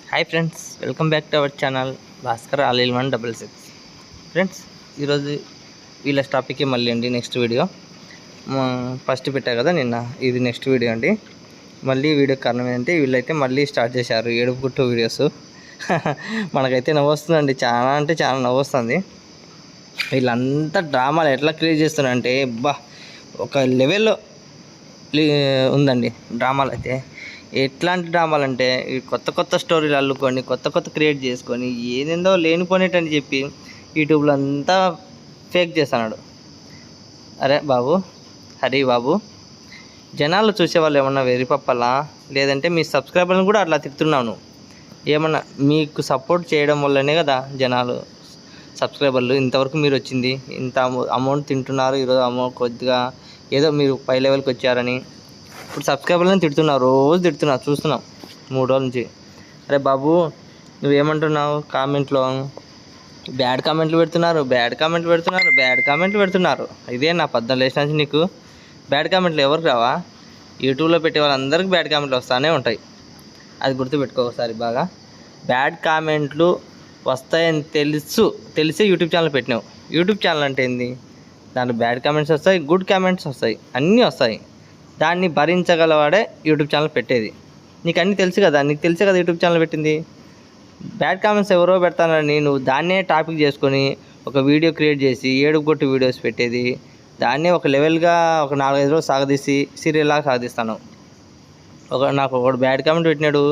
Hi friends, welcome back to our channel Bhaskar all-in-166. Friends, ఈరోజు వీళ్ళ టాపిక్కి మళ్ళీ అండి నెక్స్ట్ వీడియో. ఫస్ట్ పెట్టా కదా నిన్న, ఇది నెక్స్ట్ వీడియో అండి. మళ్ళీ వీడియో కారణం ఏంటంటే వీళ్ళైతే మళ్ళీ స్టార్ట్ చేశారు ఏడుపుగుట్టు వీడియోస్. మనకైతే నవ్వు వస్తుందండి, చాలా అంటే చాలా నవ్వు వస్తుంది. వీళ్ళంతా డ్రామాలు ఎట్లా క్రియేట్ చేస్తున్నారంటే ఒక లెవెల్లో ఉందండి డ్రామాలు అయితే. ఎట్లాంటి డ్రామాలు అంటే కొత్త కొత్త స్టోరీలు అల్లుకొని కొత్త క్రియేట్ చేసుకొని ఏదేందో లేనిపోనేటని చెప్పి యూట్యూబ్లో అంతా ఫేక్ చేస్తున్నాడు. అరే బాబు, హరి బాబు, జనాలు చూసేవాళ్ళు ఏమన్నా వెరిపప్పలా, లేదంటే మీ సబ్స్క్రైబర్లను కూడా అట్లా తిడుతున్నాను. ఏమన్నా మీకు సపోర్ట్ చేయడం వల్లనే కదా జనాలు సబ్స్క్రైబర్లు ఇంతవరకు మీరు వచ్చింది. ఇంత అమౌంట్ తింటున్నారు ఈరోజు, అమౌంట్ కొద్దిగా ఏదో మీరు పై లెవెల్కి వచ్చారని ఇప్పుడు సబ్స్క్రైబర్లను తిడుతున్నారు, రోజు తిడుతున్నారు, చూస్తున్నాం 3 రోజుల నుంచి. అరే బాబు, నువ్వేమంటున్నావు? కామెంట్లో బ్యాడ్ కామెంట్లు పెడుతున్నారు. ఇదే నా 14 లేచిన నుంచి నీకు బ్యాడ్ కామెంట్లు ఎవరికి రావా? యూట్యూబ్లో పెట్టే వాళ్ళందరికీ బ్యాడ్ కామెంట్లు వస్తూనే ఉంటాయి. అది గుర్తుపెట్టుకో ఒకసారి బాగా. బ్యాడ్ కామెంట్లు వస్తాయని తెలిసే యూట్యూబ్ ఛానల్ పెట్టినావు. యూట్యూబ్ ఛానల్ అంటే ఏంది? దాంట్లో బ్యాడ్ కామెంట్స్ వస్తాయి, గుడ్ కామెంట్స్ వస్తాయి, అన్నీ వస్తాయి. దాన్ని భరించగలవాడే యూట్యూబ్ ఛానల్ పెట్టేది. నీకు అన్నీ తెలుసు కదా, యూట్యూబ్ ఛానల్ పెట్టింది. బ్యాడ్ కామెంట్స్ ఎవరో పెడతానని నువ్వు దాన్నే టాపిక్ చేసుకొని ఒక వీడియో క్రియేట్ చేసి ఏడుపుగొట్టు వీడియోస్ పెట్టేది, దాన్నే ఒక లెవెల్గా ఒక 4-5 రోజులు సాగదీసి సీరియల్లాగా సాగదీస్తాను. నాకు ఒకడు బ్యాడ్ కామెంట్ పెట్టినాడు,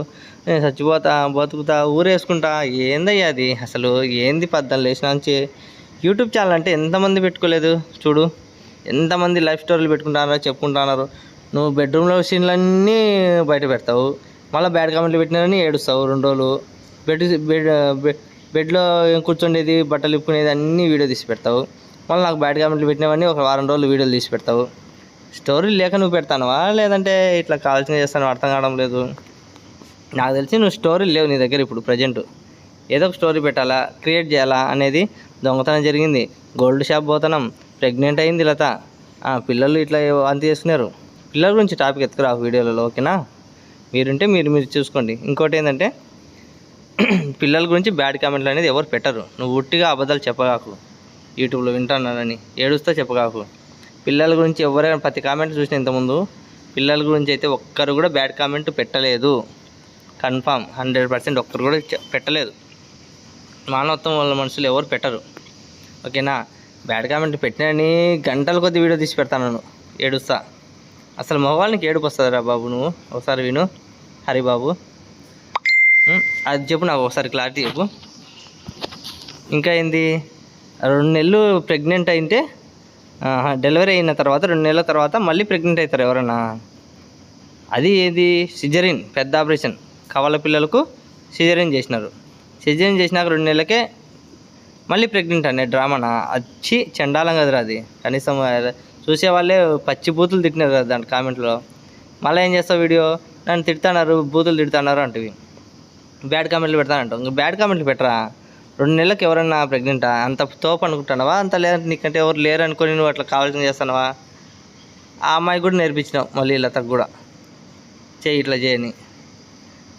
నేను చచ్చిపోతా, బతుకుతా, ఊరేసుకుంటా. ఏందయ్యా అది? అసలు ఏంది 14 లేచిన నుంచి యూట్యూబ్ ఛానల్ అంటే ఎంతమంది పెట్టుకోలేదు చూడు. ఎంతమంది లైఫ్ స్టోరీలు పెట్టుకుంటున్నారో చెప్పుకుంటున్నారు. నువ్వు బెడ్రూమ్లో సీన్లన్నీ బయట పెడతావు, మళ్ళీ బ్యాడ్ కామెంట్లు పెట్టినారని ఏడుస్తావు 2 రోజులు. బెడ్లో కూర్చుండేది, బట్టలు ఇప్పుకునేది అన్నీ వీడియో తీసి పెడతావు. మళ్ళీ నాకు బ్యాడ్ కామెంట్లు పెట్టినవన్నీ ఒక వారం రోజులు వీడియోలు తీసి పెడతావు. స్టోరీలు లేక నువ్వు పెడతానవా, లేదంటే ఇట్లా కావాల్సిన చేస్తాను అర్థం కావడం లేదు. నాకు తెలిసి నువ్వు స్టోరీలు లేవు నీ దగ్గర ఇప్పుడు ప్రజెంట్. ఏదో ఒక స్టోరీ పెట్టాలా, క్రియేట్ చేయాలా అనేది. దొంగతనం జరిగింది, గోల్డ్ షాప్ పోతున్నాం, ప్రెగ్నెంట్ అయింది లత, పిల్లలు ఇట్లా అంత చేసుకున్నారు. పిల్లల గురించి టాపిక్ ఎత్తుకురా వీడియోలలో, ఓకేనా? మీరుంటే మీరు చూసుకోండి. ఇంకోటి ఏంటంటే పిల్లల గురించి బ్యాడ్ కామెంట్లు అనేది ఎవరు పెట్టరు. నువ్వు ఉట్టిగా అబద్ధాలు చెప్పగాకు, యూట్యూబ్లో వింటున్నానని ఏడుస్తా చెప్పగాకు. పిల్లల గురించి ఎవరైనా ప్రతి కామెంట్ చూసిన ఇంతకుముందు పిల్లల గురించి అయితే ఒక్కరు కూడా బ్యాడ్ కామెంట్ పెట్టలేదు. కన్ఫామ్ 100% ఒక్కరు కూడా పెట్టలేదు. మానవత్వం వాళ్ళ మనుషులు ఎవరు పెట్టరు, ఓకేనా? బ్యాడ్ కామెంట్ పెట్టినని గంటల కొద్ది వీడియో తీసి పెడతాను ఏడుస్తా. అసలు మగవాళ్ళకి ఏడుపు వస్తుందిరా బాబు? నువ్వు ఒకసారి విను హరిబాబు, అది చెప్పు నాకు ఒకసారి క్లారిటీ చెప్పు. ఇంకా ఏంది, 2 నెలలు ప్రెగ్నెంట్ అయితే డెలివరీ అయిన తర్వాత 2 నెలల తర్వాత మళ్ళీ ప్రెగ్నెంట్ అవుతారు ఎవరన్నా? అది ఏది? సిజరీన్, పెద్ద ఆపరేషన్. కవల పిల్లలకు సిజరీన్ చేసినారు. సిజరీన్ చేసినాక 2 నెలలకే మళ్ళీ ప్రెగ్నెంట్ అనే డ్రామానా? వచ్చి చండాలం కదరా అది. కనీసం చూసేవాళ్ళే పచ్చి బూతులు తిట్టినారు కదా దాంట్లో కామెంట్లో. మళ్ళీ ఏం చేస్తావు? వీడియో నన్ను తిడుతున్నారు, బూతులు తిడుతున్నారు అంటవి, బ్యాడ్ కామెంట్లు పెడతానంటావు. ఇంకా బ్యాడ్ కామెంట్లు పెట్టరా? 2 నెలలకు ఎవరన్నా ప్రెగ్నెంటా? అంత తోపు అనుకుంటున్నావా? అంత లేదంటే నీకంటే ఎవరు లేరు అనుకొని నువ్వు అట్లా కావాల్సిన చేస్తున్నావా? ఆ అమ్మాయి కూడా నేర్పించినావు మళ్ళీ లతకు కూడా, ఇట్లా చేయని.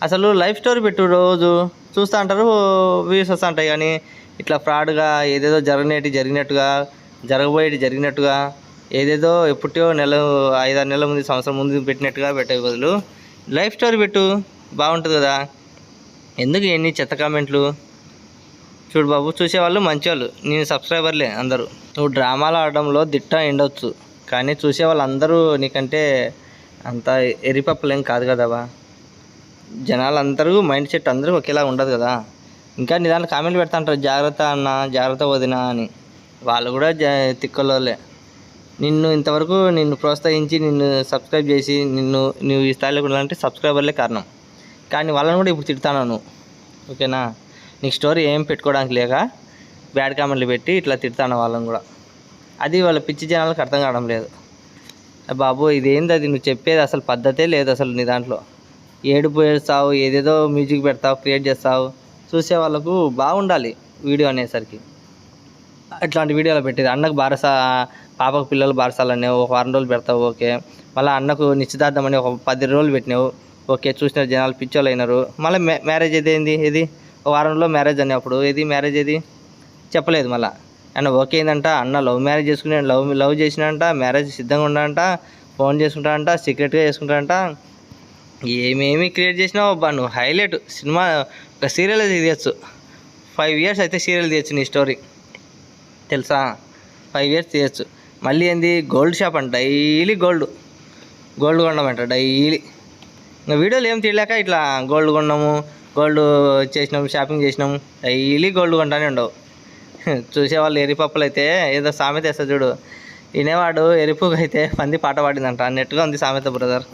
అసలు లైఫ్ స్టోరీ పెట్టు, రోజు చూస్తూ అంటారు, వ్యూస్ వస్తూ ఉంటాయి. కానీ ఇట్లా ఫ్రాడ్గా ఏదేదో జరిగినట్టుగా జరిగినట్టుగా ఏదేదో ఎప్పుడో 5-6 నెలల ముందు, సంవత్సరం ముందు పెట్టినట్టుగా పెట్టే బదులు లైఫ్ స్టోరీ పెట్టు, బాగుంటుంది కదా. ఎందుకు ఎన్ని చెత్త కామెంట్లు? చూడు బాబు, చూసేవాళ్ళు మంచివాళ్ళు, నేను సబ్స్క్రైబర్లే అందరూ. నువ్వు డ్రామాలు ఆడడంలో దిట్ట ఎండవచ్చు, కానీ చూసేవాళ్ళు అందరూ నీకంటే అంత ఎరిపప్పలేం కాదు కదవా. జనాలందరూ మైండ్ సెట్ అందరూ ఒకేలా ఉండదు కదా. ఇంకా నీ దాంట్లో కామెంట్లు పెడతా అంటారు, జాగ్రత్త అన్న, జాగ్రత్త వదినా అని. వాళ్ళు కూడా తిక్కలోలే. ఇంతవరకు నిన్ను ప్రోత్సహించి నిన్ను సబ్స్క్రైబ్ చేసి నువ్వు ఈ స్థాయిలో కూడా అంటే సబ్స్క్రైబర్లే కారణం. కానీ వాళ్ళని కూడా ఇప్పుడు తిడతాను, ఓకేనా? నీకు స్టోరీ ఏం పెట్టుకోవడానికి లేక బ్యాడ్ కామెంట్లు పెట్టి ఇట్లా తిడతాను వాళ్ళని కూడా. అది వాళ్ళ పిచ్చి జనాలకు అర్థం కావడం లేదు. బాబు, ఇదేంది? అది నువ్వు చెప్పేది అసలు పద్ధతే లేదు అసలు. నీ దాంట్లో ఏడుపు ఏడుస్తావు, ఏదేదో మ్యూజిక్ పెడతావు, క్రియేట్ చేస్తావు. చూసే వాళ్ళకు బాగుండాలి వీడియో అనేసరికి. ఇట్లాంటి వీడియోలు పెట్టేది. అన్నకు పాపకు పిల్లలు బారసాలనే ఒక 1 వారం రోజులు పెడతావు, ఓకే. మళ్ళీ అన్నకు నిశ్చితార్థం అని ఒక 10 రోజులు పెట్టినావు. ఓకే చూసిన జనాలు పిచ్చోళ్ళు అయినారు. మళ్ళీ మ్యారేజ్ ఇది ఒక వారంలో మ్యారేజ్ అని అప్పుడు మ్యారేజ్ చెప్పలేదు. మళ్ళీ అన్న ఓకే ఏందంట, అన్న లవ్ మ్యారేజ్ చేసుకుని లవ్ చేసినాడంట, మ్యారేజ్ సిద్ధంగా ఉన్నాడంట, ఫోన్ చేసుకుంటాడంట, సీక్రెట్గా చేసుకుంటాడంట. ఏమేమి క్రియేట్ చేసినావు అబ్బా నువ్వు. హైలైట్ సినిమా ఒక సీరియల్ తీయచ్చు. 5 years అయితే సీరియల్ తీయచ్చు నీ స్టోరీ తెలుసా. 5 years తీయచ్చు. మళ్ళీ గోల్డ్ షాప్ అంట, డైలీ గోల్డ్ కొనమంట డైలీ. ఇంకా వీడియోలు ఏం తీయలేక ఇట్లా గోల్డ్ కొన్నాము, గోల్డ్ చేసినాము, షాపింగ్ చేసినాము, డైలీ గోల్డ్ కొంటానే ఉండవు. చూసేవాళ్ళు ఎరిపప్పులు అయితే ఏదో సామెత వేస్తా చూడు, వినేవాడు ఎరిపుకు అయితే పంది పాట పాడిందంట అన్నట్టుగా ఉంది సామెత బ్రదర్.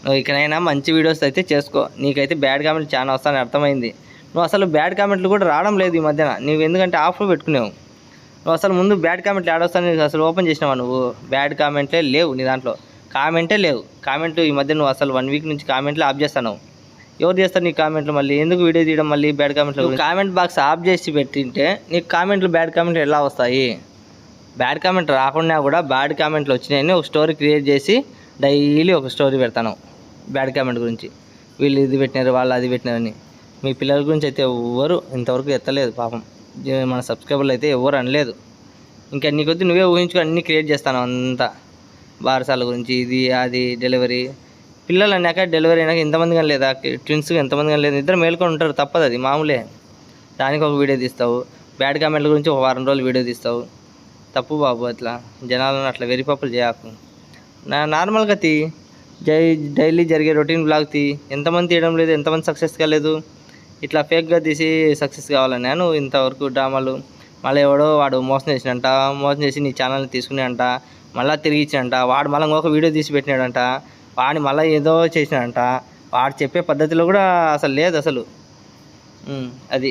నువ్వు ఇక్కడైనా మంచి వీడియోస్ అయితే చేసుకో. నీకైతే బ్యాడ్ కామెంట్లు చాలా వస్తాయని అర్థమైంది. నువ్వు అసలు బ్యాడ్ కామెంట్లు కూడా రావడం లేదు ఈ మధ్యన. నువ్వు ఎందుకంటే ఆఫ్లో పెట్టుకునేవు. నువ్వు అసలు ముందు బ్యాడ్ కామెంట్లు ఆడొస్తాను అసలు ఓపెన్ చేసినావా నువ్వు? బ్యాడ్ కామెంట్లే లేవు నీ దాంట్లో, కామెంటే లేవు. కామెంట్లు ఈ మధ్య నువ్వు అసలు 1 week నుంచి కామెంట్లు ఆఫ్ చేస్తాను. ఎవరు చేస్తారు నీ కామెంట్లు? మళ్ళీ ఎందుకు వీడియో తీయడం మళ్ళీ బ్యాడ్ కామెంట్లు? కామెంట్ బాక్స్ ఆఫ్ చేసి పెట్టింటే నీకు కామెంట్లు బ్యాడ్ కామెంట్లు ఎలా వస్తాయి? బ్యాడ్ కామెంట్ రాకుండా కూడా బ్యాడ్ కామెంట్లు వచ్చినాయని ఒక స్టోరీ క్రియేట్ చేసి డైలీ ఒక స్టోరీ పెడతాను బ్యాడ్ కామెంట్ గురించి. వీళ్ళు ఇది పెట్టినారు, వాళ్ళు అది పెట్టినారని. మీ పిల్లల గురించి అయితే ఎవరు ఇంతవరకు ఎత్తలేదు పాపం. మన సబ్స్క్రైబర్లు అయితే ఎవరు అనలేదు. ఇంకా నీ కొద్ది నువ్వే ఊహించుకొని అన్నీ క్రియేట్ చేస్తాను అంతా. బారసాల గురించి, ఇది అది, డెలివరీ. పిల్లలు అన్నాక డెలివరీ అయినాక ఎంతమంది కానీ లేదా, ట్విన్స్ ఎంతమంది కానీ లేదు, ఇద్దరు మేల్కొని ఉంటారు, తప్పదు, అది మామూలే. దానికి ఒక వీడియో తీస్తావు. బ్యాడ్ కామెంట్ల గురించి ఒక వారం రోజులు వీడియో తీస్తావు. తప్పు బాబు, అట్లా జనాలను అట్లా వెరిపప్పులు చేయకు. నార్మల్గా డైలీ జరిగే రొటీన్ బ్లాగ్ ఎంతమంది తీయడం లేదు, ఎంతమంది సక్సెస్ కాలేదు. ఇట్లా ఫేక్గా తీసి సక్సెస్ కావాలని నేను ఇంతవరకు డ్రామాలు. మళ్ళీ ఎవడో వాడు మోసం చేసి నీ ఛానల్ని తీసుకున్నాడంట, మళ్ళీ తిరిగి ఇచ్చినంట. వాడు మళ్ళీ ఇంకొక వీడియో తీసి పెట్టినాడంట, వాడిని మళ్ళీ ఏదో చేసినాడంట. వాడు చెప్పే పద్ధతిలో కూడా అసలు లేదు అసలు. అది